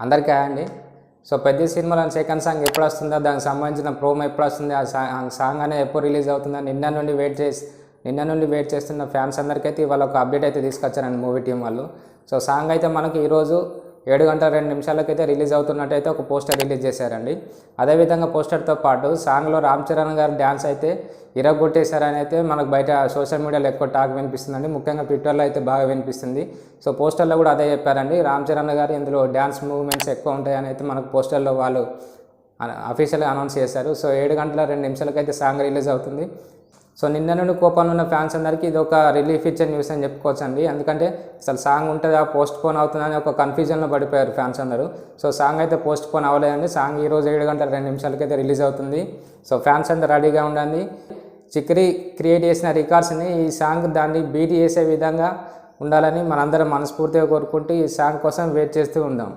అందరికీ అండి. సో పెద్ద సినిమాలో సెకండ్ సాంగ్ ఎప్పుడు వస్తుందో, దానికి సంబంధించిన ప్రోమో ఎప్పుడు వస్తుంది, ఆ సాంగ్ అనేది ఎప్పుడు రిలీజ్ అవుతుందో నిన్న నుండి వెయిట్ చేస్తున్న ఫ్యాన్స్ అందరికైతే ఇవాళ ఒక అప్డేట్ అయితే తీసుకొచ్చారండి మూవీ టీం వాళ్ళు. సో సాంగ్ అయితే మనకి ఈరోజు 7:02 రిలీజ్ అవుతున్నట్టయితే ఒక పోస్టర్ రిలీజ్ చేశారండి. అదేవిధంగా పోస్టర్తో పాటు సాంగ్లో రామ్ చరణ్ గారు డ్యాన్స్ అయితే ఇరగొట్టేశారని అయితే మనకు బయట సోషల్ మీడియాలో ఎక్కువ టాక్ వినిపిస్తుందండి. ముఖ్యంగా ట్విట్టర్లో అయితే బాగా వినిపిస్తుంది. సో పోస్టర్లో కూడా అదే చెప్పారండి, రామ్ చరణ్ గారు ఇందులో డ్యాన్స్ మూవ్మెంట్స్ ఎక్కువ ఉంటాయని అయితే మనకు పోస్టర్లో వాళ్ళు అఫీషియల్గా అనౌన్స్ చేశారు. సో 7:02 అయితే సాంగ్ రిలీజ్ అవుతుంది. సో నిన్న నుండి కోపంలో ఉన్న ఫ్యాన్స్ అందరికీ ఇది ఒక రిలీఫ్ ఇచ్చే న్యూస్ అని చెప్పుకోవచ్చు అండి. ఎందుకంటే అసలు సాంగ్ ఉంటుందా, పోస్ట్ పోన్ అవుతుందని ఒక కన్ఫ్యూజన్లో పడిపోయారు ఫ్యాన్స్ అందరూ. సో సాంగ్ అయితే పోస్ట్ పోన్ అవ్వలేదండి. సాంగ్ ఈరోజు 7:02 అయితే రిలీజ్ అవుతుంది. సో ఫ్యాన్స్ అంతా రెడీగా ఉండండి. చిక్రీ క్రియేట్ చేసిన రికార్డ్స్ని ఈ సాంగ్ దాన్ని బీట్ చేసే విధంగా ఉండాలని మనందరం మనస్ఫూర్తిగా కోరుకుంటూ ఈ సాంగ్ కోసం వెయిట్ చేస్తూ ఉందాం.